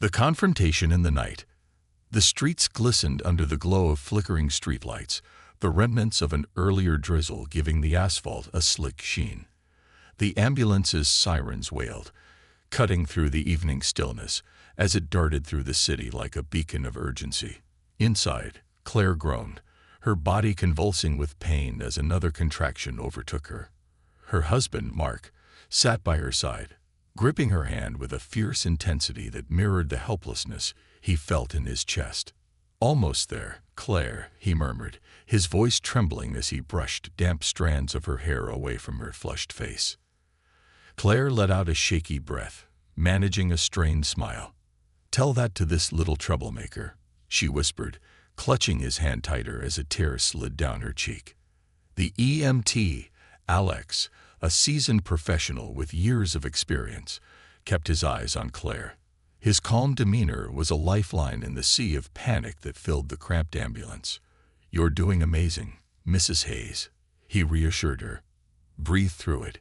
The confrontation in the night. The streets glistened under the glow of flickering streetlights, the remnants of an earlier drizzle giving the asphalt a slick sheen. The ambulance's sirens wailed, cutting through the evening stillness as it darted through the city like a beacon of urgency. Inside, Claire groaned, her body convulsing with pain as another contraction overtook her. Her husband, Mark, sat by her side, gripping her hand with a fierce intensity that mirrored the helplessness he felt in his chest. "Almost there, Claire," he murmured, his voice trembling as he brushed damp strands of her hair away from her flushed face. Claire let out a shaky breath, managing a strained smile. "Tell that to this little troublemaker," she whispered, clutching his hand tighter as a tear slid down her cheek. The EMT, Alex, a seasoned professional with years of experience, kept his eyes on Claire. His calm demeanor was a lifeline in the sea of panic that filled the cramped ambulance. "You're doing amazing, Mrs. Hayes," he reassured her. "Breathe through it.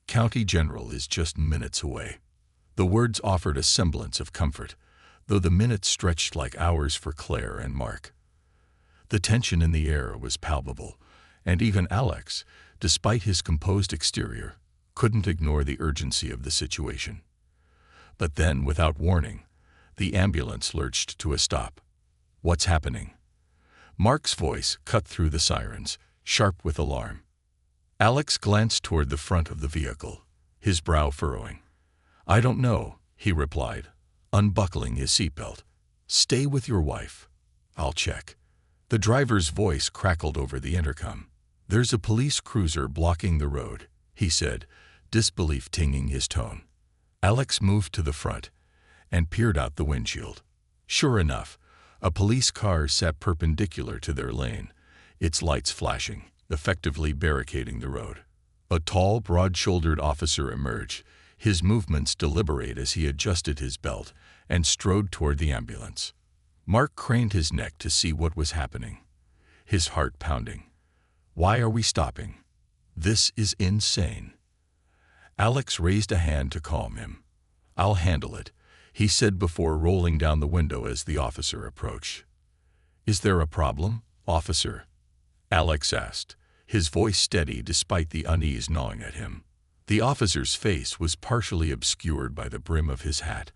County General is just minutes away." The words offered a semblance of comfort, though the minutes stretched like hours for Claire and Mark. The tension in the air was palpable, and even Alex, despite his composed exterior, couldn't ignore the urgency of the situation. But then, without warning, the ambulance lurched to a stop. "What's happening?" Mark's voice cut through the sirens, sharp with alarm. Alex glanced toward the front of the vehicle, his brow furrowing. "I don't know," he replied, unbuckling his seatbelt. "Stay with your wife. I'll check." The driver's voice crackled over the intercom. "There's a police cruiser blocking the road," he said, disbelief tinging his tone. Alex moved to the front and peered out the windshield. Sure enough, a police car sat perpendicular to their lane, its lights flashing, effectively barricading the road. A tall, broad-shouldered officer emerged, his movements deliberate as he adjusted his belt and strode toward the ambulance. Mark craned his neck to see what was happening, his heart pounding. "Why are we stopping? This is insane." Alex raised a hand to calm him. "I'll handle it," he said before rolling down the window as the officer approached. "Is there a problem, officer?" Alex asked, his voice steady despite the unease gnawing at him. The officer's face was partially obscured by the brim of his hat,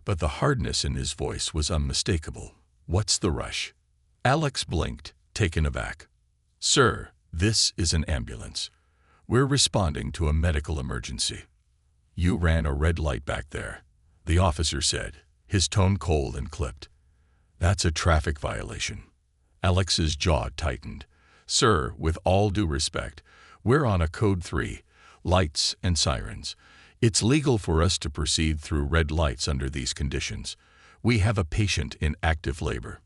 but the hardness in his voice was unmistakable. "What's the rush?" Alex blinked, taken aback. "Sir, this is an ambulance. We're responding to a medical emergency." "You ran a red light back there," the officer said, his tone cold and clipped. "That's a traffic violation." Alex's jaw tightened. "Sir, with all due respect, we're on a Code 3, lights and sirens. It's legal for us to proceed through red lights under these conditions. We have a patient in active labor."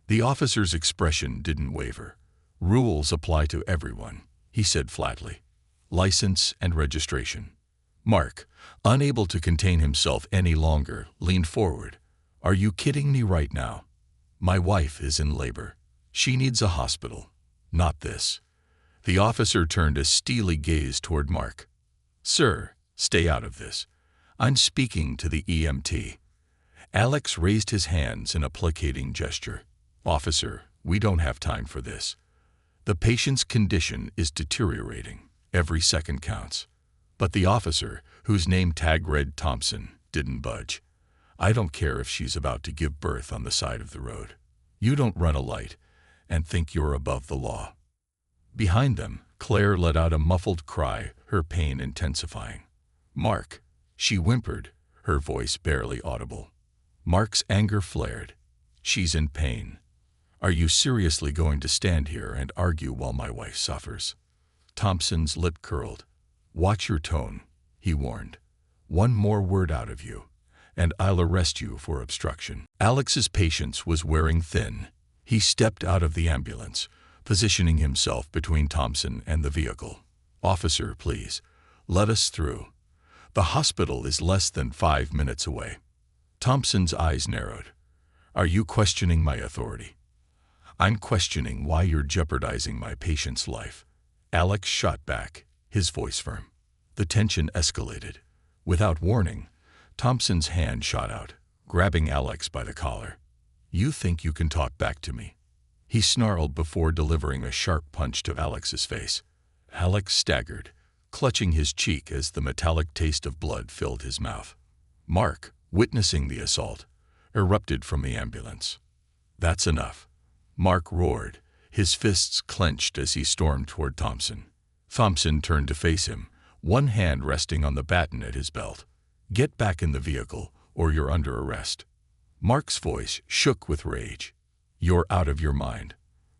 The officer's expression didn't waver. "Rules apply to everyone," he said flatly. "License and registration." Mark, unable to contain himself any longer, leaned forward. "Are you kidding me right now? My wife is in labor. She needs a hospital, not this." The officer turned a steely gaze toward Mark. "Sir, stay out of this. I'm speaking to the EMT." Alex raised his hands in a placating gesture. "Officer, we don't have time for this. The patient's condition is deteriorating. Every second counts." But the officer, whose name tag read Thompson, didn't budge. "I don't care if she's about to give birth on the side of the road. You don't run a light and think you're above the law." Behind them, Claire let out a muffled cry, her pain intensifying. "Mark," she whimpered, her voice barely audible. Mark's anger flared. "She's in pain. Are you seriously going to stand here and argue while my wife suffers?" Thompson's lip curled. "Watch your tone," he warned. "One more word out of you, and I'll arrest you for obstruction." Alex's patience was wearing thin. He stepped out of the ambulance, positioning himself between Thompson and the vehicle. "Officer, please, let us through. The hospital is less than 5 minutes away." Thompson's eyes narrowed. "Are you questioning my authority?" "I'm questioning why you're jeopardizing my patient's life." Alex shot back, his voice firm. The tension escalated. Without warning, Thompson's hand shot out, grabbing Alex by the collar. "You think you can talk back to me?" he snarled before delivering a sharp punch to Alex's face. Alex staggered, clutching his cheek as the metallic taste of blood filled his mouth. Mark, witnessing the assault, erupted from the ambulance. "That's enough," Mark roared, his fists clenched as he stormed toward Thompson. Thompson turned to face him, one hand resting on the baton at his belt. "Get back in the vehicle, or you're under arrest." Mark's voice shook with rage. "You're out of your mind.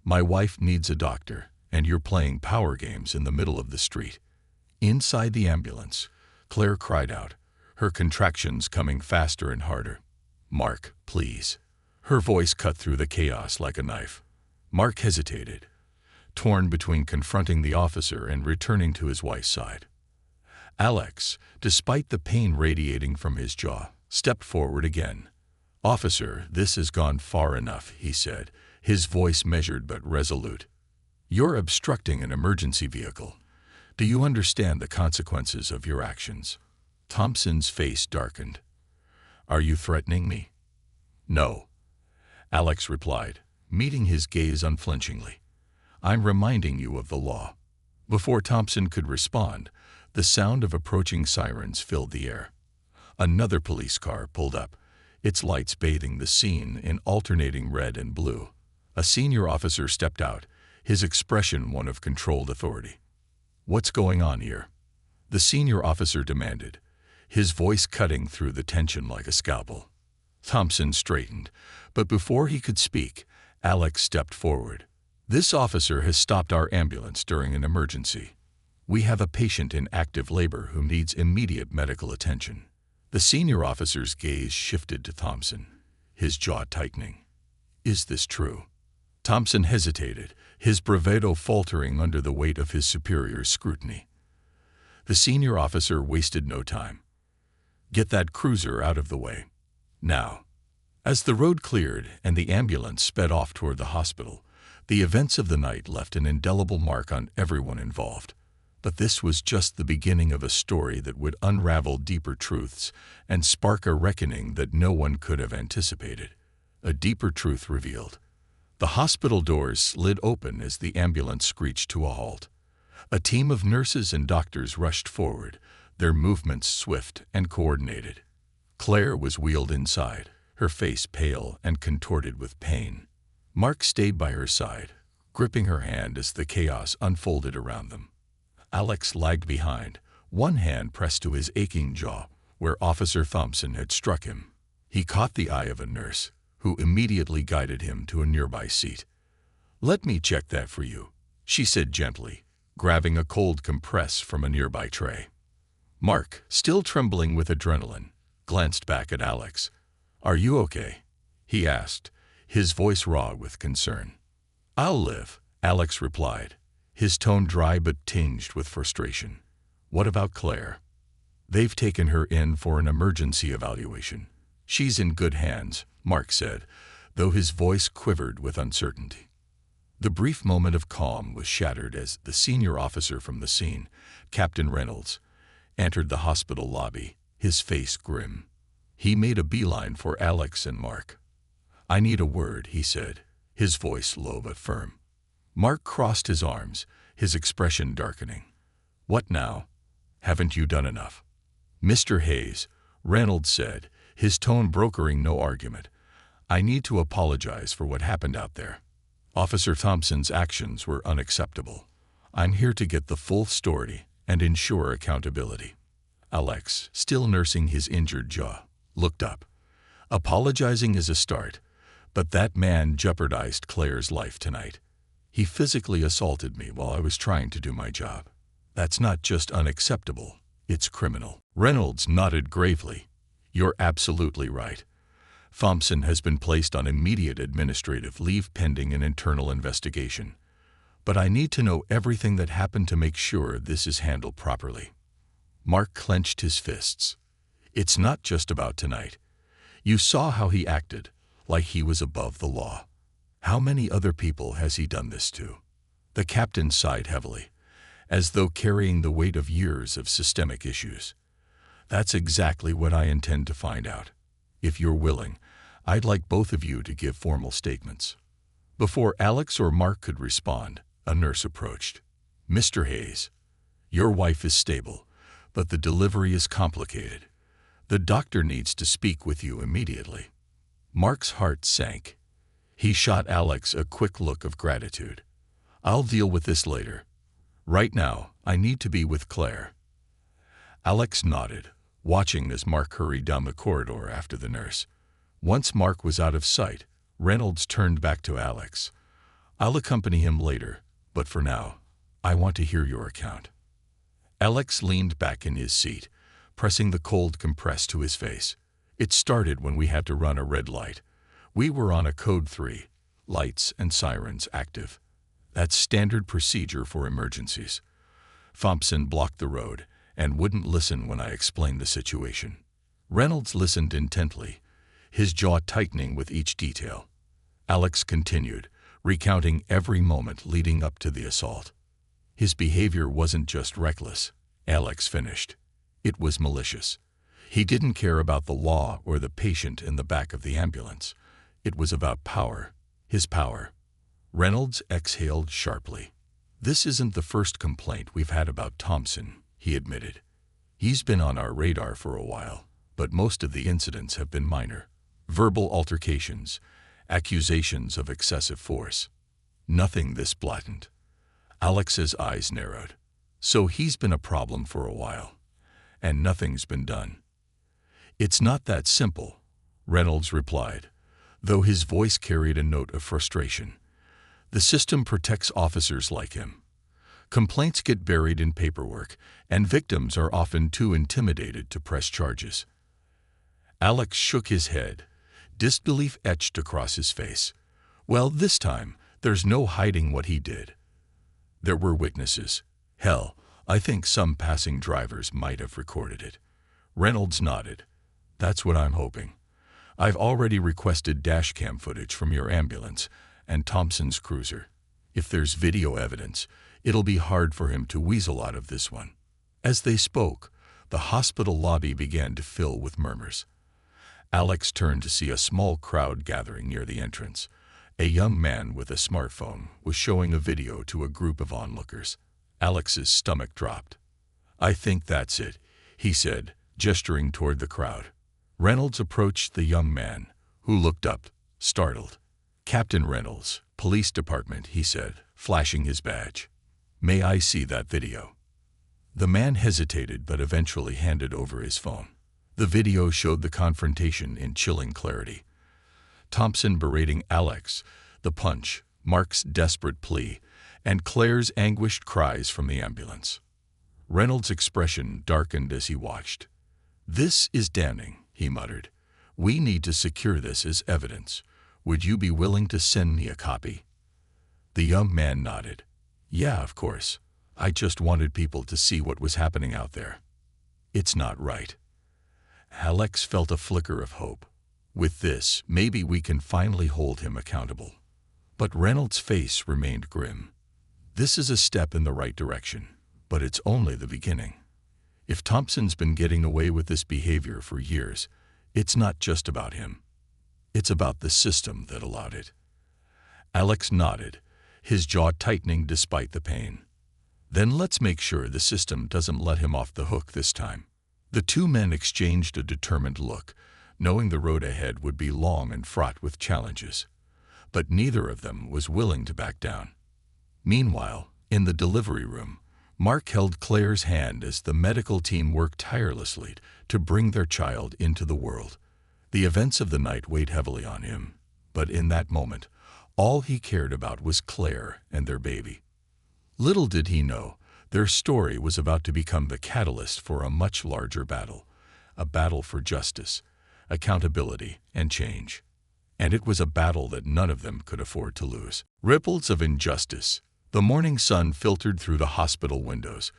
My wife needs a doctor, and you're playing power games in the middle of the street." Inside the ambulance, Claire cried out, her contractions coming faster and harder. "Mark, please." Her voice cut through the chaos like a knife. Mark hesitated, torn between confronting the officer and returning to his wife's side. Alex, despite the pain radiating from his jaw, stepped forward again. "Officer, this has gone far enough," he said, his voice measured but resolute. "You're obstructing an emergency vehicle. Do you understand the consequences of your actions?" Thompson's face darkened. "Are you threatening me?" "No," Alex replied, meeting his gaze unflinchingly. "I'm reminding you of the law." Before Thompson could respond, the sound of approaching sirens filled the air. Another police car pulled up, its lights bathing the scene in alternating red and blue. A senior officer stepped out, his expression one of controlled authority. "What's going on here?" the senior officer demanded, his voice cutting through the tension like a scalpel. Thompson straightened, but before he could speak, Alex stepped forward. "This officer has stopped our ambulance during an emergency. We have a patient in active labor who needs immediate medical attention." The senior officer's gaze shifted to Thompson, his jaw tightening. "Is this true?" Thompson hesitated, his bravado faltering under the weight of his superior's scrutiny. The senior officer wasted no time. "Get that cruiser out of the way. Now." As the road cleared and the ambulance sped off toward the hospital, the events of the night left an indelible mark on everyone involved. But this was just the beginning of a story that would unravel deeper truths and spark a reckoning that no one could have anticipated. A deeper truth revealed. The hospital doors slid open as the ambulance screeched to a halt. A team of nurses and doctors rushed forward, their movements swift and coordinated. Claire was wheeled inside, her face pale and contorted with pain. Mark stayed by her side, gripping her hand as the chaos unfolded around them. Alex lagged behind, one hand pressed to his aching jaw, where Officer Thompson had struck him. He caught the eye of a nurse, who immediately guided him to a nearby seat. "Let me check that for you," she said gently, grabbing a cold compress from a nearby tray. Mark, still trembling with adrenaline, glanced back at Alex. "Are you okay?" he asked, his voice raw with concern. "I'll live," Alex replied, his tone dry but tinged with frustration. "What about Claire?" "They've taken her in for an emergency evaluation. She's in good hands," Mark said, though his voice quivered with uncertainty. The brief moment of calm was shattered as the senior officer from the scene, Captain Reynolds, entered the hospital lobby, his face grim. He made a beeline for Alex and Mark. "I need a word," he said, his voice low but firm. Mark crossed his arms, his expression darkening. "What now? Haven't you done enough?" "Mr. Hayes," Reynolds said, his tone brokering no argument, "I need to apologize for what happened out there. Officer Thompson's actions were unacceptable. I'm here to get the full story and ensure accountability." Alex, still nursing his injured jaw, looked up. "Apologizing is a start, but that man jeopardized Claire's life tonight. He physically assaulted me while I was trying to do my job. That's not just unacceptable, it's criminal." Reynolds nodded gravely. "You're absolutely right. Thompson has been placed on immediate administrative leave pending an internal investigation. But I need to know everything that happened to make sure this is handled properly." Mark clenched his fists. "It's not just about tonight. You saw how he acted, like he was above the law. How many other people has he done this to?" The captain sighed heavily, as though carrying the weight of years of systemic issues. "That's exactly what I intend to find out. If you're willing, I'd like both of you to give formal statements." Before Alex or Mark could respond, a nurse approached. "Mr. Hayes, your wife is stable, but the delivery is complicated. The doctor needs to speak with you immediately." Mark's heart sank. He shot Alex a quick look of gratitude. "I'll deal with this later. Right now, I need to be with Claire." Alex nodded, watching as Mark hurried down the corridor after the nurse. Once Mark was out of sight, Reynolds turned back to Alex. "I'll accompany him later, but for now, I want to hear your account." Alex leaned back in his seat, pressing the cold compress to his face. "It started when we had to run a red light. We were on a code 3, lights and sirens active. That's standard procedure for emergencies. Thompson blocked the road and wouldn't listen when I explained the situation." Reynolds listened intently, his jaw tightening with each detail. Alex continued, recounting every moment leading up to the assault. "His behavior wasn't just reckless," Alex finished. "It was malicious. He didn't care about the law or the patient in the back of the ambulance. It was about power, his power." Reynolds exhaled sharply. "This isn't the first complaint we've had about Thompson," he admitted. "He's been on our radar for a while, but most of the incidents have been minor. Verbal altercations, accusations of excessive force. Nothing this blatant." Alex's eyes narrowed. "So he's been a problem for a while, and nothing's been done." "It's not that simple," Reynolds replied, though his voice carried a note of frustration. "The system protects officers like him. Complaints get buried in paperwork, and victims are often too intimidated to press charges." Alex shook his head, disbelief etched across his face. "Well, this time, there's no hiding what he did. There were witnesses. Hell, I think some passing drivers might have recorded it." Reynolds nodded. "That's what I'm hoping. I've already requested dashcam footage from your ambulance and Thompson's cruiser. If there's video evidence, it'll be hard for him to weasel out of this one." As they spoke, the hospital lobby began to fill with murmurs. Alex turned to see a small crowd gathering near the entrance. A young man with a smartphone was showing a video to a group of onlookers. Alex's stomach dropped. "I think that's it," he said, gesturing toward the crowd. Reynolds approached the young man, who looked up, startled. "Captain Reynolds, Police Department," he said, flashing his badge. "May I see that video?" The man hesitated but eventually handed over his phone. The video showed the confrontation in chilling clarity. Thompson berating Alex, the punch, Mark's desperate plea, and Claire's anguished cries from the ambulance. Reynolds' expression darkened as he watched. "This is damning," he muttered. "We need to secure this as evidence. Would you be willing to send me a copy?" The young man nodded. "Yeah, of course. I just wanted people to see what was happening out there." "It's not right." Alex felt a flicker of hope. "With this, maybe we can finally hold him accountable." But Reynolds' face remained grim. "This is a step in the right direction, but it's only the beginning. If Thompson's been getting away with this behavior for years, it's not just about him. It's about the system that allowed it." Alex nodded, his jaw tightening despite the pain. "Then let's make sure the system doesn't let him off the hook this time." The two men exchanged a determined look, knowing the road ahead would be long and fraught with challenges. But neither of them was willing to back down. Meanwhile, in the delivery room, Mark held Claire's hand as the medical team worked tirelessly to bring their child into the world. The events of the night weighed heavily on him, but in that moment, all he cared about was Claire and their baby. Little did he know, their story was about to become the catalyst for a much larger battle, a battle for justice, accountability, and change. And it was a battle that none of them could afford to lose. Ripples of injustice. The morning sun filtered through the hospital windows,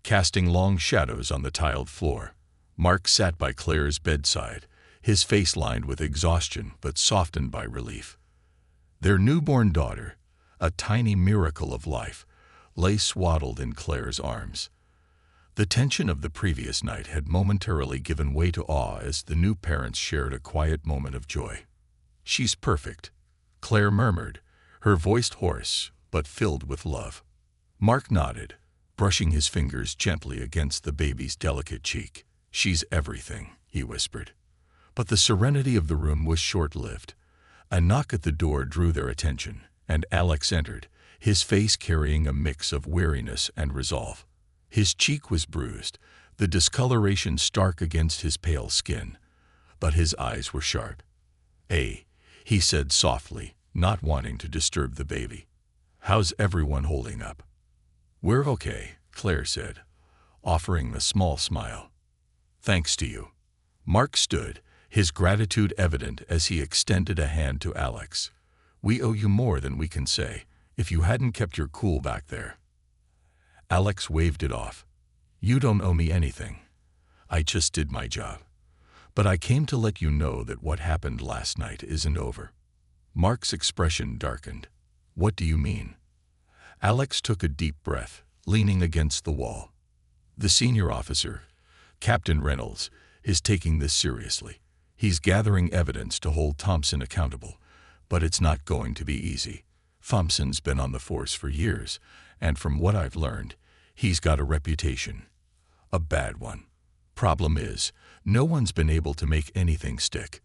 casting long shadows on the tiled floor. Mark sat by Claire's bedside, his face lined with exhaustion but softened by relief. Their newborn daughter, a tiny miracle of life, lay swaddled in Claire's arms. The tension of the previous night had momentarily given way to awe as the new parents shared a quiet moment of joy. "She's perfect," Claire murmured, her voice hoarse but filled with love. Mark nodded, brushing his fingers gently against the baby's delicate cheek. "She's everything," he whispered. But the serenity of the room was short-lived. A knock at the door drew their attention, and Alex entered, his face carrying a mix of weariness and resolve. His cheek was bruised, the discoloration stark against his pale skin, but his eyes were sharp. "Hey," he said softly, not wanting to disturb the baby. "How's everyone holding up?" "We're okay," Claire said, offering a small smile. "Thanks to you." Mark stood, his gratitude evident as he extended a hand to Alex. "We owe you more than we can say, if you hadn't kept your cool back there." Alex waved it off. "You don't owe me anything. I just did my job. But I came to let you know that what happened last night isn't over." Mark's expression darkened. "What do you mean?" Alex took a deep breath, leaning against the wall. "The senior officer, Captain Reynolds, is taking this seriously. He's gathering evidence to hold Thompson accountable, but it's not going to be easy. Thompson's been on the force for years, and from what I've learned, he's got a reputation. A bad one. Problem is, no one's been able to make anything stick."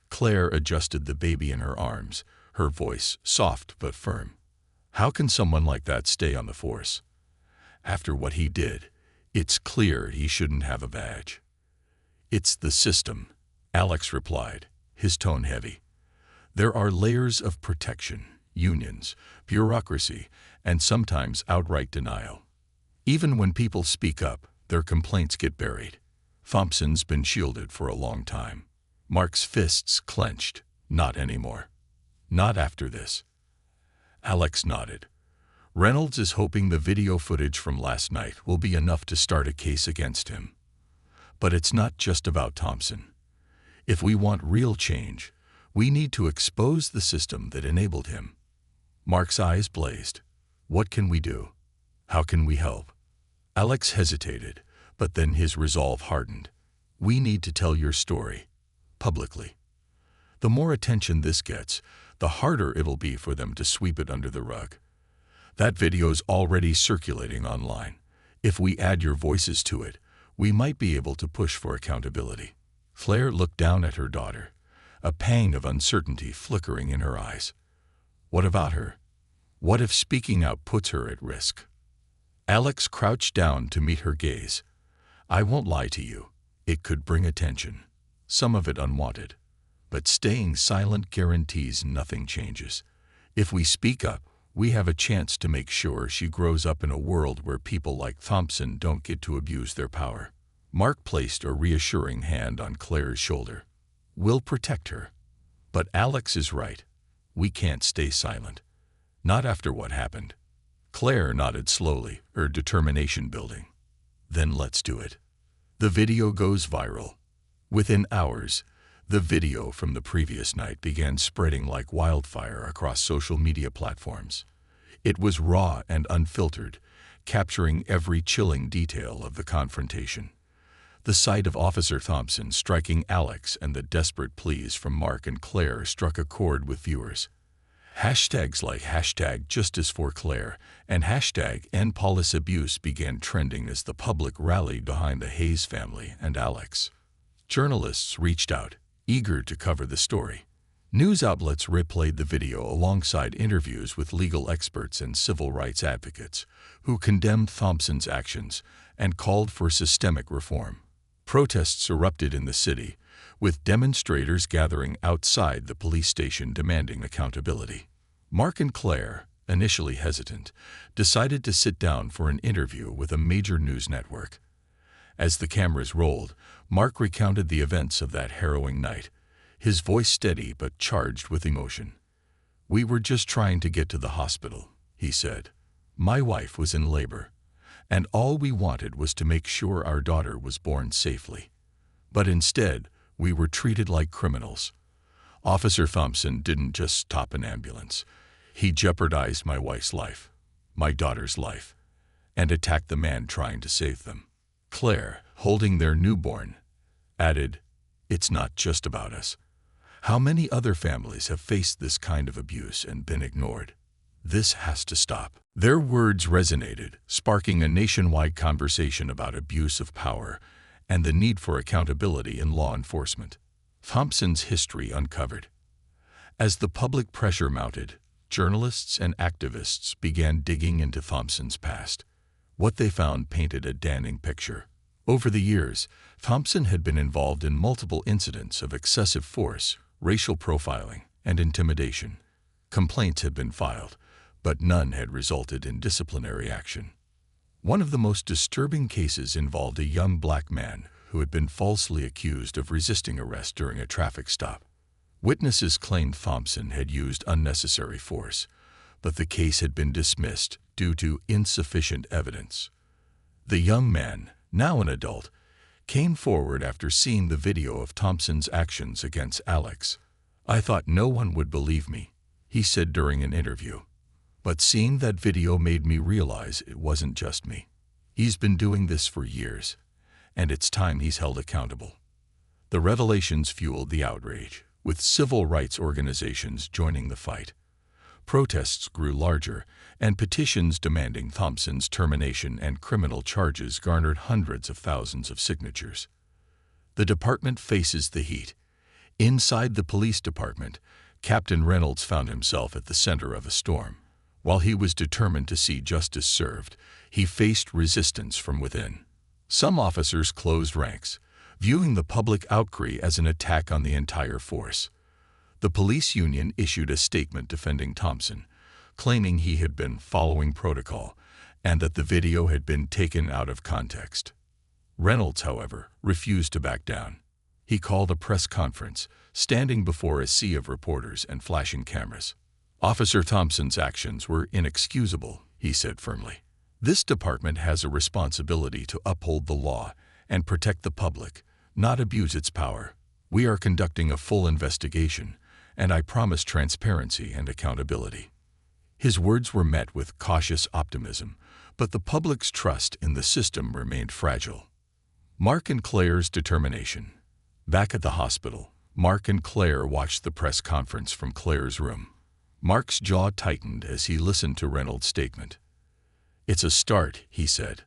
Claire adjusted the baby in her arms, her voice soft but firm. "How can someone like that stay on the force? After what he did, it's clear he shouldn't have a badge." "It's the system," Alex replied, his tone heavy. "There are layers of protection, unions, bureaucracy, and sometimes outright denial. Even when people speak up, their complaints get buried. Thompson's been shielded for a long time." Mark's fists clenched. "Not anymore. Not after this." Alex nodded. "Reynolds is hoping the video footage from last night will be enough to start a case against him. But it's not just about Thompson. If we want real change, we need to expose the system that enabled him." Mark's eyes blazed. "What can we do? How can we help?" Alex hesitated, but then his resolve hardened. "We need to tell your story, publicly. The more attention this gets, the harder it'll be for them to sweep it under the rug. That video's already circulating online. If we add your voices to it, we might be able to push for accountability." Claire looked down at her daughter, a pang of uncertainty flickering in her eyes. "What about her? What if speaking out puts her at risk?" Alex crouched down to meet her gaze. "I won't lie to you. It could bring attention, some of it unwanted. But staying silent guarantees nothing changes. If we speak up, we have a chance to make sure she grows up in a world where people like Thompson don't get to abuse their power." Mark placed a reassuring hand on Claire's shoulder. "We'll protect her. But Alex is right. We can't stay silent. Not after what happened." Claire nodded slowly, her determination building. "Then let's do it." The video goes viral. Within hours, the video from the previous night began spreading like wildfire across social media platforms. It was raw and unfiltered, capturing every chilling detail of the confrontation. The sight of Officer Thompson striking Alex and the desperate pleas from Mark and Claire struck a chord with viewers. Hashtags like #JusticeForClaire and #EndPoliceAbuse began trending as the public rallied behind the Hayes family and Alex. Journalists reached out, eager to cover the story. News outlets replayed the video alongside interviews with legal experts and civil rights advocates, who condemned Thompson's actions and called for systemic reform. Protests erupted in the city, with demonstrators gathering outside the police station demanding accountability. Mark and Claire, initially hesitant, decided to sit down for an interview with a major news network. As the cameras rolled, Mark recounted the events of that harrowing night, his voice steady but charged with emotion. "We were just trying to get to the hospital," he said. "My wife was in labor, and all we wanted was to make sure our daughter was born safely. But instead, we were treated like criminals. Officer Thompson didn't just stop an ambulance. He jeopardized my wife's life, my daughter's life, and attacked the man trying to save them." Claire, holding their newborn, added, "It's not just about us. How many other families have faced this kind of abuse and been ignored? This has to stop." Their words resonated, sparking a nationwide conversation about abuse of power and the need for accountability in law enforcement. Thompson's history uncovered. As the public pressure mounted, journalists and activists began digging into Thompson's past. What they found painted a damning picture. Over the years, Thompson had been involved in multiple incidents of excessive force, racial profiling, and intimidation. Complaints had been filed, but none had resulted in disciplinary action. One of the most disturbing cases involved a young black man who had been falsely accused of resisting arrest during a traffic stop. Witnesses claimed Thompson had used unnecessary force, but the case had been dismissed due to insufficient evidence. The young man, now an adult, came forward after seeing the video of Thompson's actions against Alex. "I thought no one would believe me," he said during an interview. "But seeing that video made me realize it wasn't just me. He's been doing this for years, and it's time he's held accountable." The revelations fueled the outrage, with civil rights organizations joining the fight. Protests grew larger, and petitions demanding Thompson's termination and criminal charges garnered hundreds of thousands of signatures. The department faces the heat. Inside the police department, Captain Reynolds found himself at the center of a storm. While he was determined to see justice served, he faced resistance from within. Some officers closed ranks, viewing the public outcry as an attack on the entire force. The police union issued a statement defending Thompson, claiming he had been following protocol and that the video had been taken out of context. Reynolds, however, refused to back down. He called a press conference, standing before a sea of reporters and flashing cameras. "Officer Thompson's actions were inexcusable," he said firmly. "This department has a responsibility to uphold the law and protect the public, not abuse its power. We are conducting a full investigation, and I promise transparency and accountability." His words were met with cautious optimism, but the public's trust in the system remained fragile. Mark and Claire's determination. Back at the hospital, Mark and Claire watched the press conference from Claire's room. Mark's jaw tightened as he listened to Reynolds' statement. "It's a start," he said,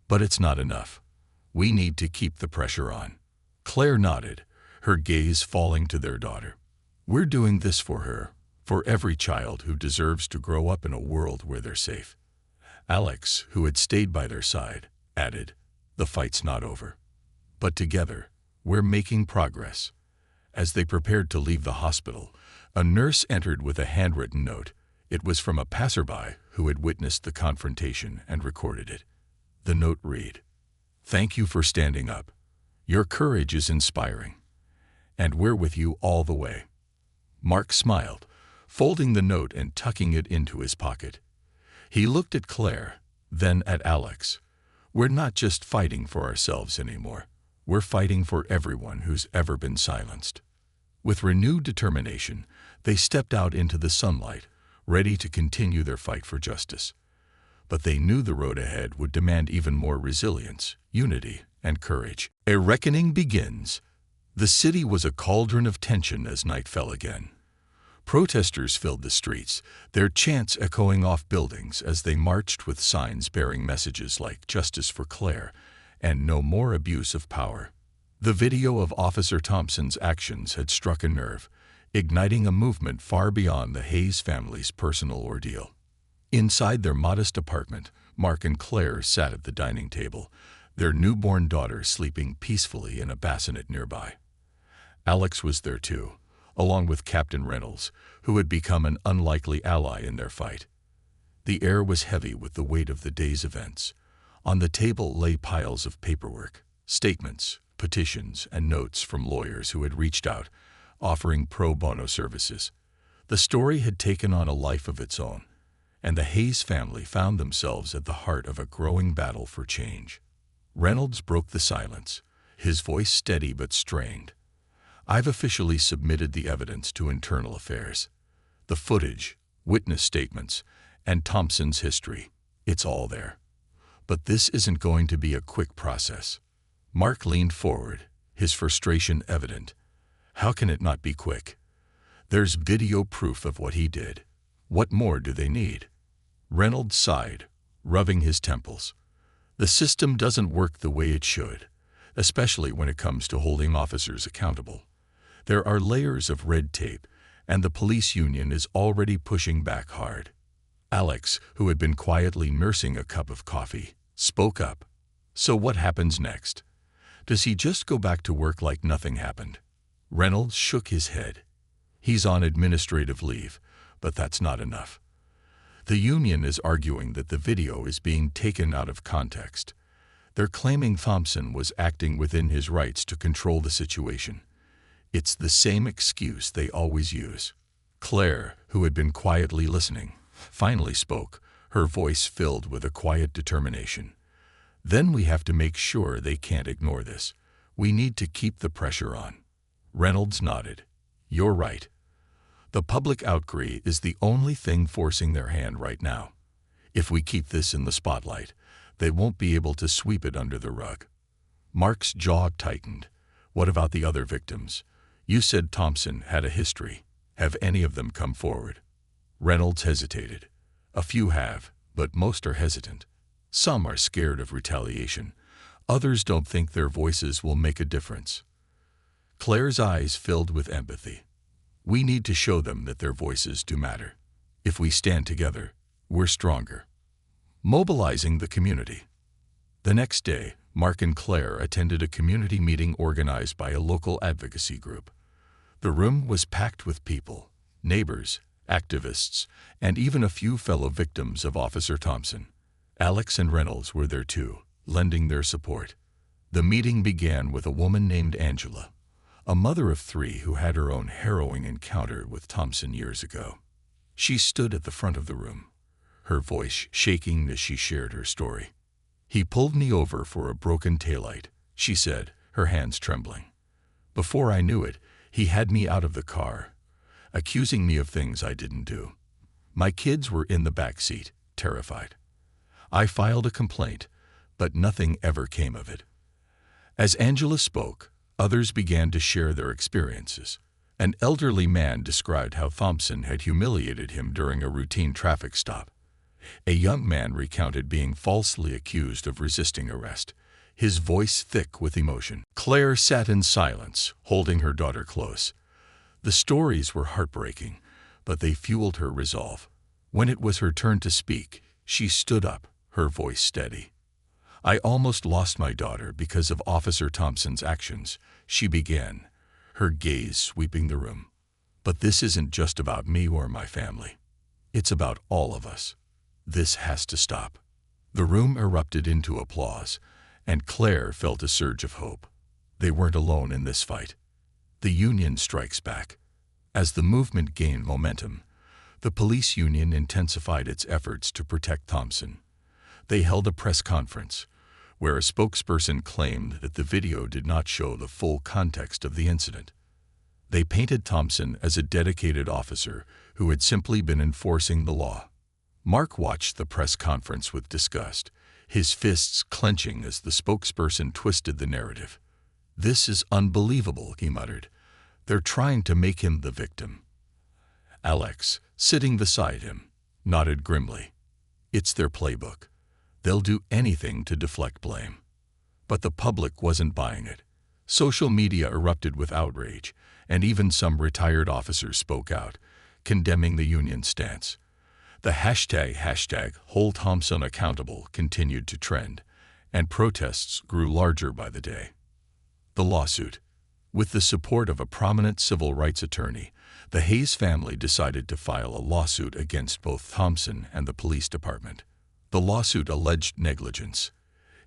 "but it's not enough. We need to keep the pressure on." Claire nodded, her gaze falling to their daughter. "We're doing this for her, for every child who deserves to grow up in a world where they're safe." Alex, who had stayed by their side, added, "The fight's not over. But together, we're making progress." As they prepared to leave the hospital, a nurse entered with a handwritten note. It was from a passerby who had witnessed the confrontation and recorded it. The note read, "Thank you for standing up. Your courage is inspiring. And we're with you all the way." Mark smiled, folding the note and tucking it into his pocket. He looked at Claire, then at Alex. "We're not just fighting for ourselves anymore. We're fighting for everyone who's ever been silenced." With renewed determination, they stepped out into the sunlight, ready to continue their fight for justice. But they knew the road ahead would demand even more resilience, unity, and courage. A reckoning begins. The city was a cauldron of tension as night fell again. Protesters filled the streets, their chants echoing off buildings as they marched with signs bearing messages like "Justice for Claire" and "No more abuse of power." The video of Officer Thompson's actions had struck a nerve, igniting a movement far beyond the Hayes family's personal ordeal. Inside their modest apartment, Mark and Claire sat at the dining table, their newborn daughter sleeping peacefully in a bassinet nearby. Alex was there too, along with Captain Reynolds, who had become an unlikely ally in their fight. The air was heavy with the weight of the day's events. On the table lay piles of paperwork, statements, petitions, and notes from lawyers who had reached out, offering pro bono services. The story had taken on a life of its own, and the Hayes family found themselves at the heart of a growing battle for change. Reynolds broke the silence, his voice steady but strained. "I've officially submitted the evidence to Internal Affairs. The footage, witness statements, and Thompson's history. It's all there. But this isn't going to be a quick process. Mark leaned forward, his frustration evident. How can it not be quick? There's video proof of what he did. What more do they need? Reynolds sighed, rubbing his temples. The system doesn't work the way it should, especially when it comes to holding officers accountable. There are layers of red tape, and the police union is already pushing back hard. Alex, who had been quietly nursing a cup of coffee, spoke up. So what happens next? Does he just go back to work like nothing happened? Reynolds shook his head. He's on administrative leave, but that's not enough. The union is arguing that the video is being taken out of context. They're claiming Thompson was acting within his rights to control the situation. It's the same excuse they always use. Claire, who had been quietly listening, finally spoke, her voice filled with a quiet determination. Then we have to make sure they can't ignore this. We need to keep the pressure on. Reynolds nodded. You're right. The public outcry is the only thing forcing their hand right now. If we keep this in the spotlight, they won't be able to sweep it under the rug. Mark's jaw tightened. What about the other victims? You said Thompson had a history. Have any of them come forward? Reynolds hesitated. A few have, but most are hesitant. Some are scared of retaliation. Others don't think their voices will make a difference. Claire's eyes filled with empathy. We need to show them that their voices do matter. If we stand together, we're stronger. Mobilizing the community. The next day, Mark and Claire attended a community meeting organized by a local advocacy group. The room was packed with people, neighbors, activists, and even a few fellow victims of Officer Thompson. Alex and Reynolds were there too, lending their support. The meeting began with a woman named Angela, a mother of 3 who had her own harrowing encounter with Thompson years ago. She stood at the front of the room, her voice shaking as she shared her story. He pulled me over for a broken taillight, she said, her hands trembling. Before I knew it, he had me out of the car, accusing me of things I didn't do. My kids were in the back seat, terrified. I filed a complaint, but nothing ever came of it. As Angela spoke, others began to share their experiences. An elderly man described how Thompson had humiliated him during a routine traffic stop. A young man recounted being falsely accused of resisting arrest, his voice thick with emotion. Claire sat in silence, holding her daughter close. The stories were heartbreaking, but they fueled her resolve. When it was her turn to speak, she stood up, her voice steady. I almost lost my daughter because of Officer Thompson's actions, she began, her gaze sweeping the room. But this isn't just about me or my family. It's about all of us. This has to stop. The room erupted into applause, and Claire felt a surge of hope. They weren't alone in this fight. The union strikes back. As the movement gained momentum, the police union intensified its efforts to protect Thompson. They held a press conference, where a spokesperson claimed that the video did not show the full context of the incident. They painted Thompson as a dedicated officer who had simply been enforcing the law. Mark watched the press conference with disgust, his fists clenching as the spokesperson twisted the narrative. This is unbelievable, he muttered. They're trying to make him the victim. Alex, sitting beside him, nodded grimly. It's their playbook. They'll do anything to deflect blame. But the public wasn't buying it. Social media erupted with outrage, and even some retired officers spoke out, condemning the union's stance. The hashtag Hold Thompson Accountable continued to trend, and protests grew larger by the day. The lawsuit. With the support of a prominent civil rights attorney, the Hayes family decided to file a lawsuit against both Thompson and the police department. The lawsuit alleged negligence,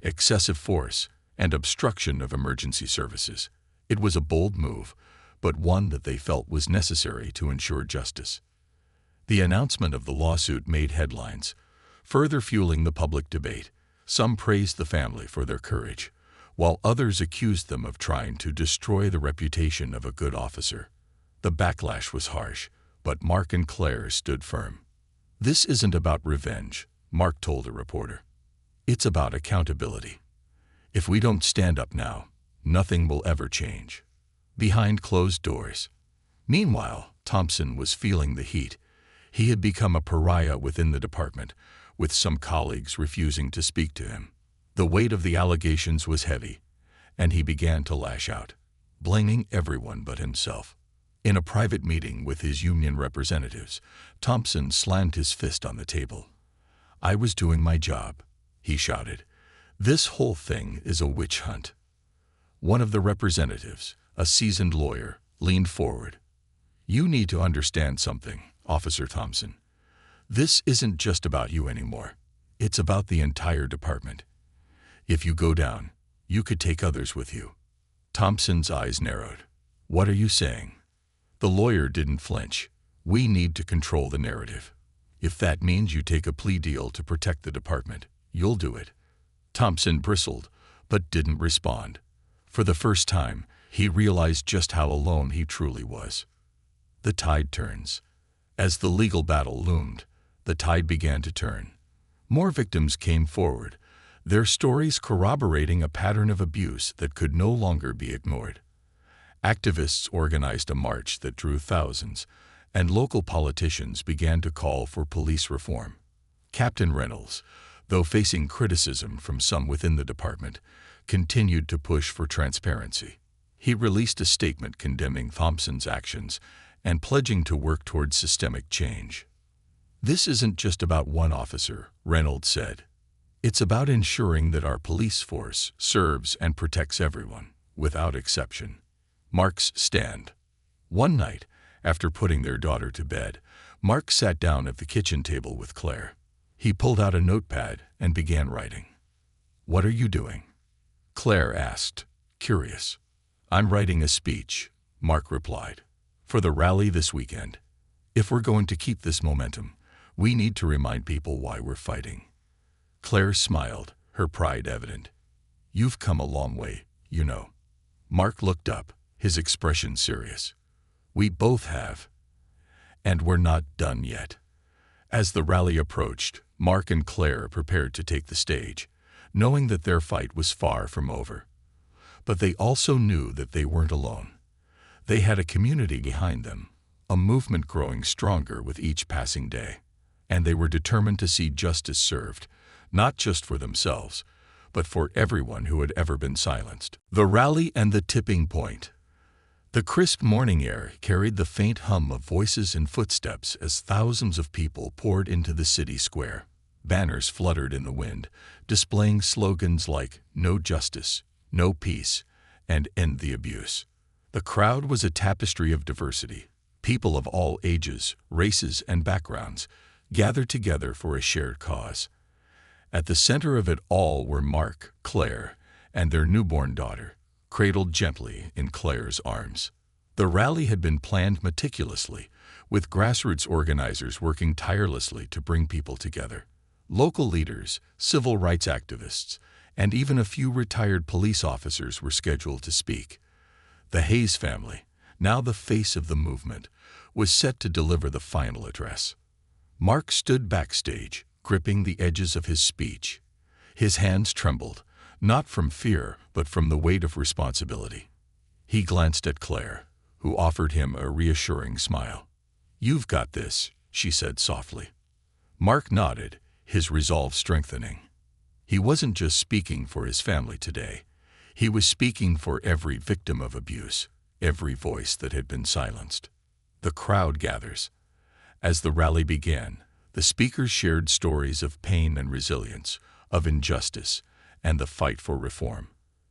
excessive force, and obstruction of emergency services. It was a bold move, but one that they felt was necessary to ensure justice. The announcement of the lawsuit made headlines, further fueling the public debate. Some praised the family for their courage, while others accused them of trying to destroy the reputation of a good officer. The backlash was harsh, but Mark and Claire stood firm. This isn't about revenge, Mark told a reporter. It's about accountability. If we don't stand up now, nothing will ever change. Behind closed doors. Meanwhile, Thompson was feeling the heat. He had become a pariah within the department, with some colleagues refusing to speak to him. The weight of the allegations was heavy, and he began to lash out, blaming everyone but himself. In a private meeting with his union representatives, Thompson slammed his fist on the table. "I was doing my job," he shouted. "This whole thing is a witch hunt." One of the representatives, a seasoned lawyer, leaned forward. "You need to understand something, Officer Thompson. This isn't just about you anymore. It's about the entire department. If you go down, you could take others with you." Thompson's eyes narrowed. "What are you saying?" The lawyer didn't flinch. "We need to control the narrative. If that means you take a plea deal to protect the department, you'll do it." Thompson bristled, but didn't respond. For the first time, he realized just how alone he truly was. The tide turns. As the legal battle loomed, the tide began to turn. More victims came forward, their stories corroborating a pattern of abuse that could no longer be ignored. Activists organized a march that drew thousands, and local politicians began to call for police reform. Captain Reynolds, though facing criticism from some within the department, continued to push for transparency. He released a statement condemning Thompson's actions and pledging to work towards systemic change. "This isn't just about one officer," Reynolds said. "It's about ensuring that our police force serves and protects everyone, without exception." Mark's stand. One night, after putting their daughter to bed, Mark sat down at the kitchen table with Claire. He pulled out a notepad and began writing. "What are you doing?" Claire asked, curious. "I'm writing a speech," Mark replied, "for the rally this weekend. If we're going to keep this momentum, we need to remind people why we're fighting." Claire smiled, her pride evident. "You've come a long way, you know." Mark looked up, his expression serious. "We both have. And we're not done yet." As the rally approached, Mark and Claire prepared to take the stage, knowing that their fight was far from over. But they also knew that they weren't alone. They had a community behind them, a movement growing stronger with each passing day. And they were determined to see justice served, not just for themselves, but for everyone who had ever been silenced. The rally and the tipping point. The crisp morning air carried the faint hum of voices and footsteps as thousands of people poured into the city square. Banners fluttered in the wind, displaying slogans like "No Justice," "No Peace," and "End the Abuse." The crowd was a tapestry of diversity. People of all ages, races, and backgrounds gathered together for a shared cause. At the center of it all were Mark, Claire, and their newborn daughter, cradled gently in Claire's arms. The rally had been planned meticulously, with grassroots organizers working tirelessly to bring people together. Local leaders, civil rights activists, and even a few retired police officers were scheduled to speak. The Hayes family, now the face of the movement, was set to deliver the final address. Mark stood backstage, gripping the edges of his speech. His hands trembled, not from fear, but from the weight of responsibility. He glanced at Claire, who offered him a reassuring smile. "You've got this," she said softly. Mark nodded, his resolve strengthening. He wasn't just speaking for his family today. He was speaking for every victim of abuse, every voice that had been silenced. The crowd gathers. As the rally began, the speakers shared stories of pain and resilience, of injustice, and the fight for reform.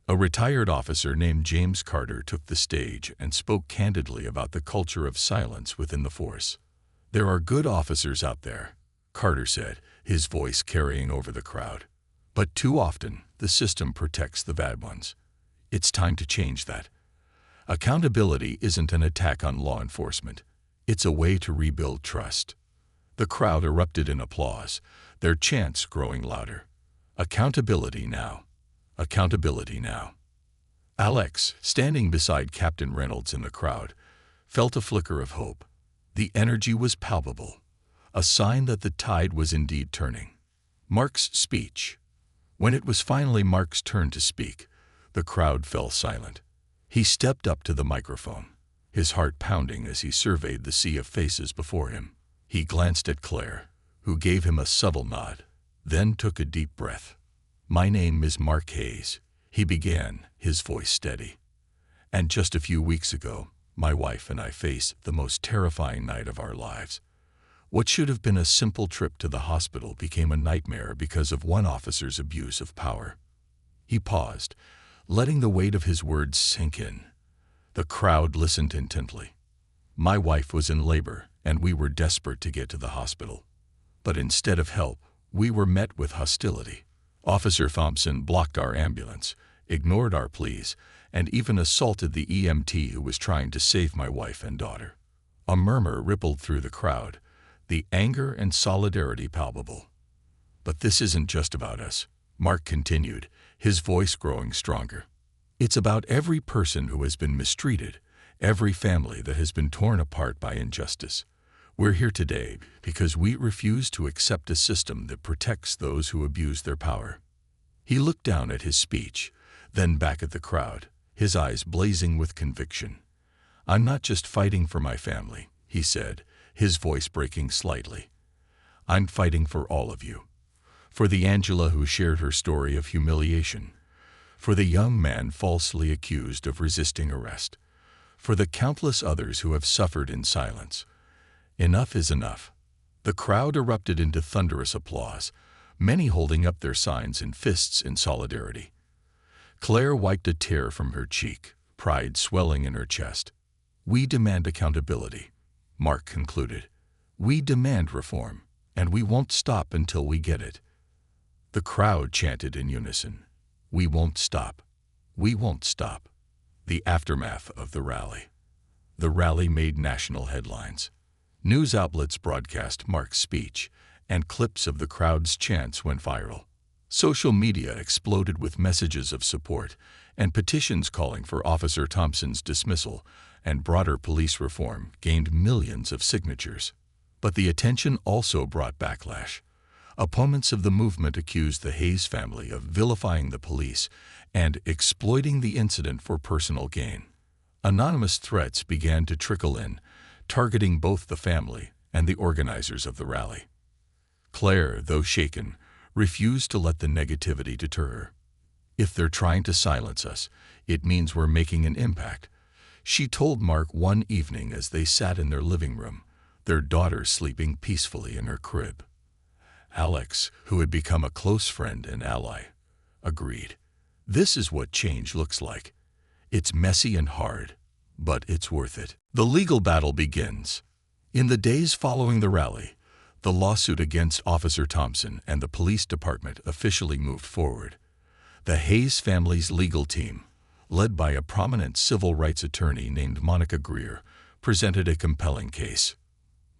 A retired officer named James Carter took the stage and spoke candidly about the culture of silence within the force. "There are good officers out there," Carter said, his voice carrying over the crowd. "But too often, the system protects the bad ones. It's time to change that. Accountability isn't an attack on law enforcement. It's a way to rebuild trust." The crowd erupted in applause, their chants growing louder. "Accountability now. Accountability now." Alex, standing beside Captain Reynolds in the crowd, felt a flicker of hope. The energy was palpable, a sign that the tide was indeed turning. Mark's speech. When it was finally Mark's turn to speak, the crowd fell silent. He stepped up to the microphone, his heart pounding as he surveyed the sea of faces before him. He glanced at Claire, who gave him a subtle nod, then took a deep breath. "My name is Mark Hayes," he began, his voice steady. "And just a few weeks ago, my wife and I faced the most terrifying night of our lives. What should have been a simple trip to the hospital became a nightmare because of one officer's abuse of power." He paused, letting the weight of his words sink in. The crowd listened intently. "My wife was in labor, and we were desperate to get to the hospital. But instead of help, we were met with hostility. Officer Thompson blocked our ambulance, ignored our pleas, and even assaulted the EMT who was trying to save my wife and daughter." A murmur rippled through the crowd, the anger and solidarity palpable. "But this isn't just about us," Mark continued, his voice growing stronger. "It's about every person who has been mistreated, every family that has been torn apart by injustice. We're here today because we refuse to accept a system that protects those who abuse their power." He looked down at his speech, then back at the crowd, his eyes blazing with conviction. "I'm not just fighting for my family," he said, his voice breaking slightly. "I'm fighting for all of you. For the Angela who shared her story of humiliation. For the young man falsely accused of resisting arrest. For the countless others who have suffered in silence. Enough is enough." The crowd erupted into thunderous applause, many holding up their signs and fists in solidarity. Claire wiped a tear from her cheek, pride swelling in her chest. "We demand accountability," Mark concluded. "We demand reform, and we won't stop until we get it." The crowd chanted in unison, "We won't stop. We won't stop." The aftermath of the rally. The rally made national headlines. News outlets broadcast Mark's speech, and clips of the crowd's chants went viral. Social media exploded with messages of support, and petitions calling for Officer Thompson's dismissal and broader police reform gained millions of signatures. But the attention also brought backlash. Opponents of the movement accused the Hayes family of vilifying the police and exploiting the incident for personal gain. Anonymous threats began to trickle in, targeting both the family and the organizers of the rally. Claire, though shaken, refused to let the negativity deter her. "If they're trying to silence us, it means we're making an impact," she told Mark one evening as they sat in their living room, their daughter sleeping peacefully in her crib. Alex, who had become a close friend and ally, agreed. "This is what change looks like. It's messy and hard, but it's worth it." The legal battle begins. In the days following the rally, the lawsuit against Officer Thompson and the police department officially moved forward. The Hayes family's legal team, led by a prominent civil rights attorney named Monica Greer, presented a compelling case.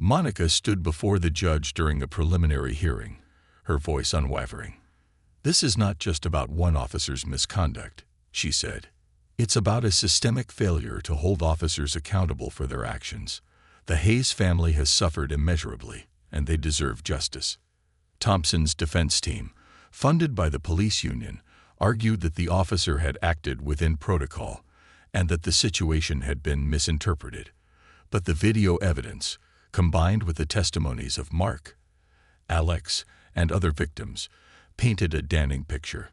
Monica stood before the judge during a preliminary hearing, her voice unwavering. "This is not just about one officer's misconduct," she said. "It's about a systemic failure to hold officers accountable for their actions. The Hayes family has suffered immeasurably, and they deserve justice." Thompson's defense team, funded by the police union, argued that the officer had acted within protocol and that the situation had been misinterpreted. But the video evidence, combined with the testimonies of Mark, Alex, and other victims, painted a damning picture.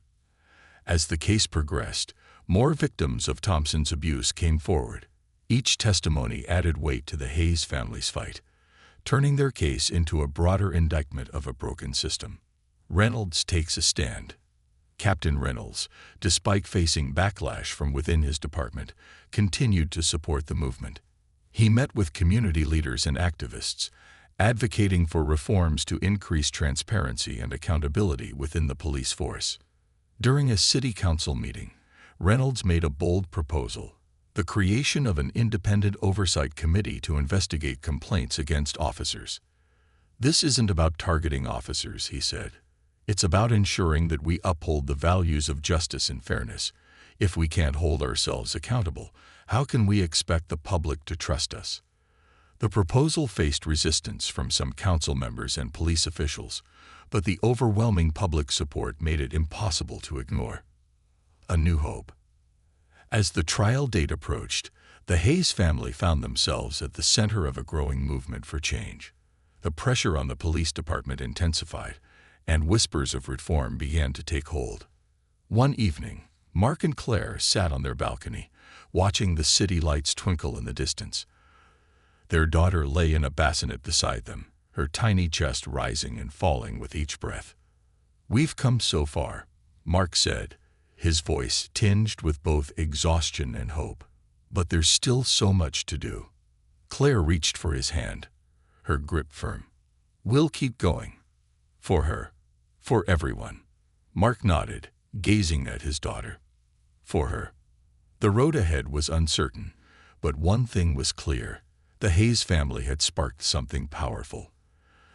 As the case progressed, more victims of Thompson's abuse came forward. Each testimony added weight to the Hayes family's fight, turning their case into a broader indictment of a broken system. Reynolds takes a stand. Captain Reynolds, despite facing backlash from within his department, continued to support the movement. He met with community leaders and activists, advocating for reforms to increase transparency and accountability within the police force. During a city council meeting, Reynolds made a bold proposal: the creation of an independent oversight committee to investigate complaints against officers. "This isn't about targeting officers," he said. "It's about ensuring that we uphold the values of justice and fairness. If we can't hold ourselves accountable, how can we expect the public to trust us?" The proposal faced resistance from some council members and police officials, but the overwhelming public support made it impossible to ignore. A new hope. As the trial date approached, the Hayes family found themselves at the center of a growing movement for change. The pressure on the police department intensified, and whispers of reform began to take hold. One evening, Mark and Claire sat on their balcony, watching the city lights twinkle in the distance. Their daughter lay in a bassinet beside them, her tiny chest rising and falling with each breath. "We've come so far," Mark said, his voice tinged with both exhaustion and hope. "But there's still so much to do." Claire reached for his hand, her grip firm. "We'll keep going. For her. For everyone." Mark nodded, gazing at his daughter. For her. The road ahead was uncertain, but one thing was clear. The Hayes family had sparked something powerful.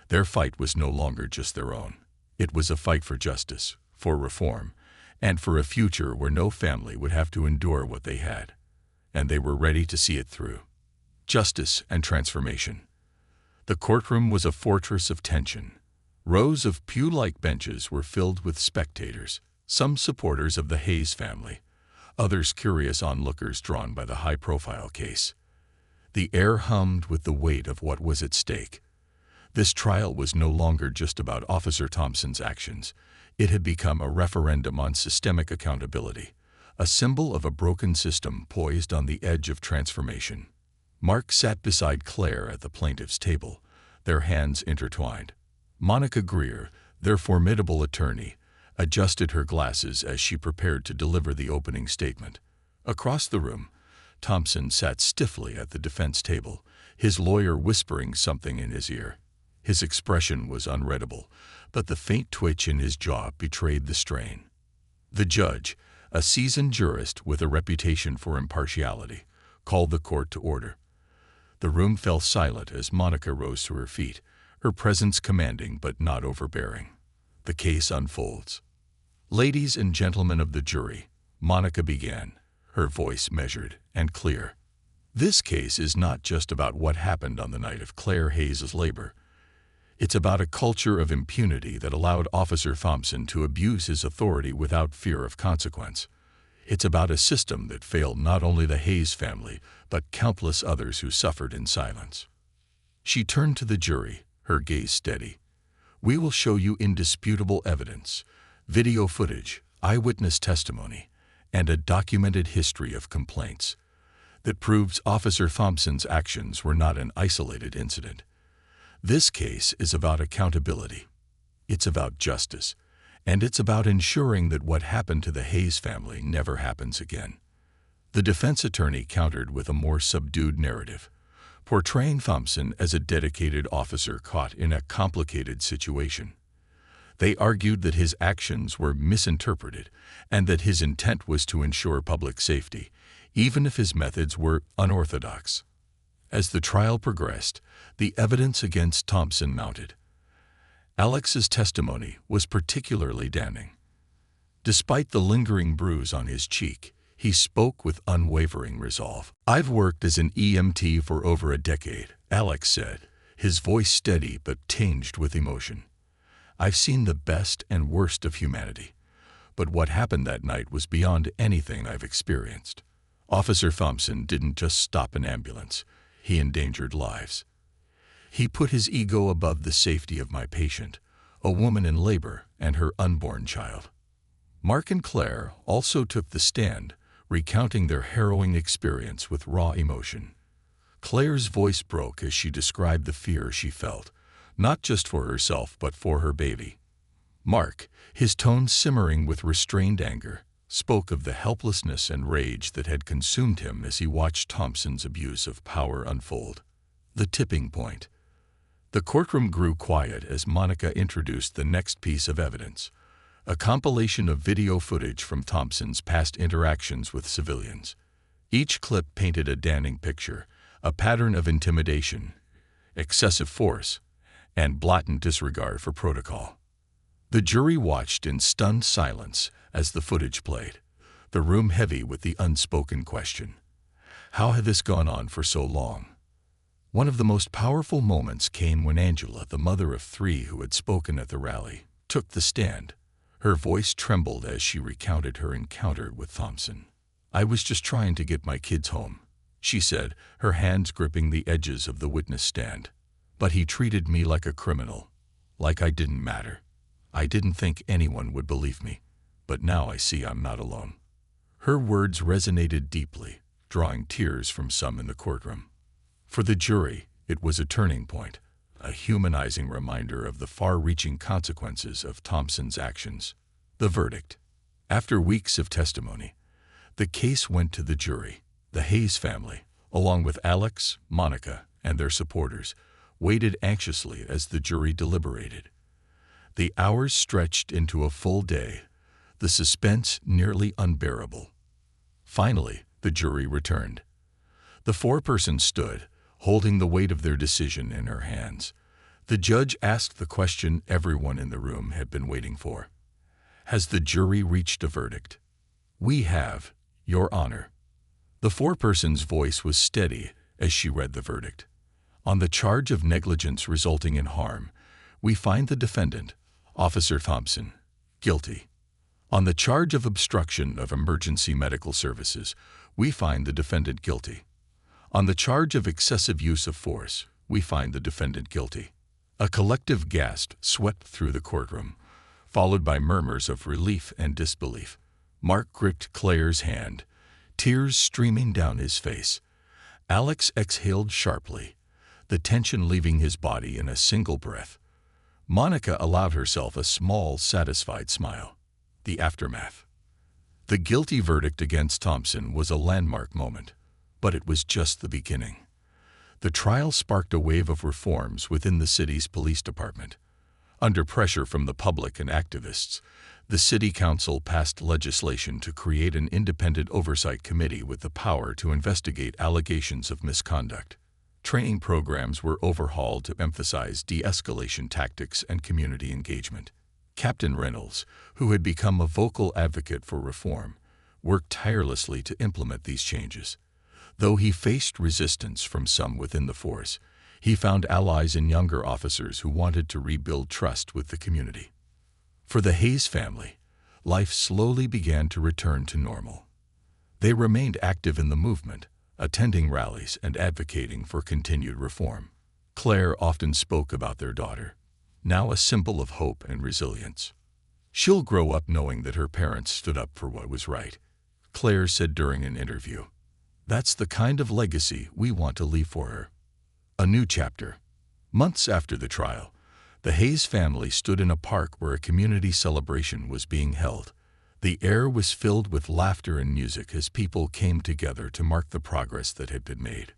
Their fight was no longer just their own. It was a fight for justice, for reform, and for a future where no family would have to endure what they had. And they were ready to see it through. Justice and transformation. The courtroom was a fortress of tension. Rows of pew-like benches were filled with spectators, some supporters of the Hayes family, others curious onlookers drawn by the high-profile case. The air hummed with the weight of what was at stake. This trial was no longer just about Officer Thompson's actions. It had become a referendum on systemic accountability, a symbol of a broken system poised on the edge of transformation. Mark sat beside Claire at the plaintiff's table, their hands intertwined. Monica Greer, their formidable attorney, adjusted her glasses as she prepared to deliver the opening statement. Across the room, Thompson sat stiffly at the defense table, his lawyer whispering something in his ear. His expression was unreadable, but the faint twitch in his jaw betrayed the strain. The judge, a seasoned jurist with a reputation for impartiality, called the court to order. The room fell silent as Monica rose to her feet, her presence commanding but not overbearing. The case unfolds. "Ladies and gentlemen of the jury," Monica began, her voice measured and clear. "This case is not just about what happened on the night of Claire Hayes' labor. It's about a culture of impunity that allowed Officer Thompson to abuse his authority without fear of consequence. It's about a system that failed not only the Hayes family, but countless others who suffered in silence." She turned to the jury, her gaze steady. "We will show you indisputable evidence, video footage, eyewitness testimony, and a documented history of complaints that proves Officer Thompson's actions were not an isolated incident. This case is about accountability. It's about justice, and it's about ensuring that what happened to the Hayes family never happens again." The defense attorney countered with a more subdued narrative, portraying Thompson as a dedicated officer caught in a complicated situation. They argued that his actions were misinterpreted and that his intent was to ensure public safety, even if his methods were unorthodox. As the trial progressed, the evidence against Thompson mounted. Alex's testimony was particularly damning. Despite the lingering bruise on his cheek, he spoke with unwavering resolve. "I've worked as an EMT for over a decade," Alex said, his voice steady but tinged with emotion. "I've seen the best and worst of humanity, but what happened that night was beyond anything I've experienced. Officer Thompson didn't just stop an ambulance. He endangered lives. He put his ego above the safety of my patient, a woman in labor, and her unborn child." Mark and Claire also took the stand, recounting their harrowing experience with raw emotion. Claire's voice broke as she described the fear she felt, not just for herself but for her baby. Mark, his tone simmering with restrained anger, spoke of the helplessness and rage that had consumed him as he watched Thompson's abuse of power unfold. The tipping point. The courtroom grew quiet as Monica introduced the next piece of evidence, a compilation of video footage from Thompson's past interactions with civilians. Each clip painted a damning picture, a pattern of intimidation, excessive force, and blatant disregard for protocol. The jury watched in stunned silence as the footage played, the room heavy with the unspoken question: how had this gone on for so long? One of the most powerful moments came when Angela, the mother of three who had spoken at the rally, took the stand. Her voice trembled as she recounted her encounter with Thompson. "I was just trying to get my kids home," she said, her hands gripping the edges of the witness stand. "But he treated me like a criminal, like I didn't matter. I didn't think anyone would believe me, but now I see I'm not alone." Her words resonated deeply, drawing tears from some in the courtroom. For the jury, it was a turning point, a humanizing reminder of the far-reaching consequences of Thompson's actions. The verdict. After weeks of testimony, the case went to the jury. The Hayes family, along with Alex, Monica, and their supporters, waited anxiously as the jury deliberated. The hours stretched into a full day, the suspense nearly unbearable. Finally, the jury returned. The foreperson stood, holding the weight of their decision in her hands. The judge asked the question everyone in the room had been waiting for. "Has the jury reached a verdict?" "We have, Your Honor." The foreperson's voice was steady as she read the verdict. "On the charge of negligence resulting in harm, we find the defendant, Officer Thompson, guilty. On the charge of obstruction of emergency medical services, we find the defendant guilty. On the charge of excessive use of force, we find the defendant guilty." A collective gasp swept through the courtroom, followed by murmurs of relief and disbelief. Mark gripped Claire's hand, tears streaming down his face. Alex exhaled sharply, the tension leaving his body in a single breath. Monica allowed herself a small, satisfied smile. The aftermath. The guilty verdict against Thompson was a landmark moment, but it was just the beginning. The trial sparked a wave of reforms within the city's police department. Under pressure from the public and activists, the city council passed legislation to create an independent oversight committee with the power to investigate allegations of misconduct. Training programs were overhauled to emphasize de-escalation tactics and community engagement. Captain Reynolds, who had become a vocal advocate for reform, worked tirelessly to implement these changes. Though he faced resistance from some within the force, he found allies in younger officers who wanted to rebuild trust with the community. For the Hayes family, life slowly began to return to normal. They remained active in the movement, attending rallies and advocating for continued reform. Claire often spoke about their daughter, now a symbol of hope and resilience. "She'll grow up knowing that her parents stood up for what was right," Claire said during an interview. "That's the kind of legacy we want to leave for her." A new chapter. Months after the trial, the Hayes family stood in a park where a community celebration was being held. The air was filled with laughter and music as people came together to mark the progress that had been made.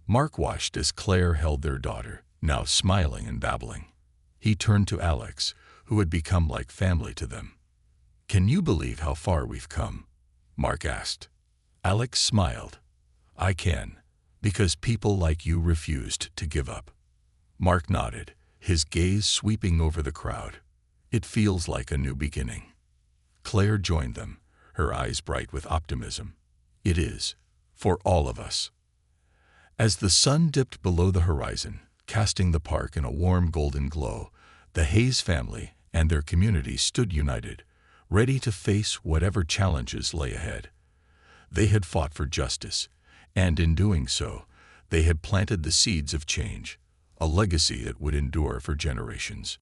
Mark watched as Claire held their daughter, now smiling and babbling. He turned to Alex, who had become like family to them. "Can you believe how far we've come?" Mark asked. Alex smiled. "I can, because people like you refused to give up." Mark nodded, his gaze sweeping over the crowd. "It feels like a new beginning." Claire joined them, her eyes bright with optimism. "It is, for all of us." As the sun dipped below the horizon, casting the park in a warm golden glow, the Hayes family and their community stood united, ready to face whatever challenges lay ahead. They had fought for justice, and in doing so, they had planted the seeds of change, a legacy that would endure for generations.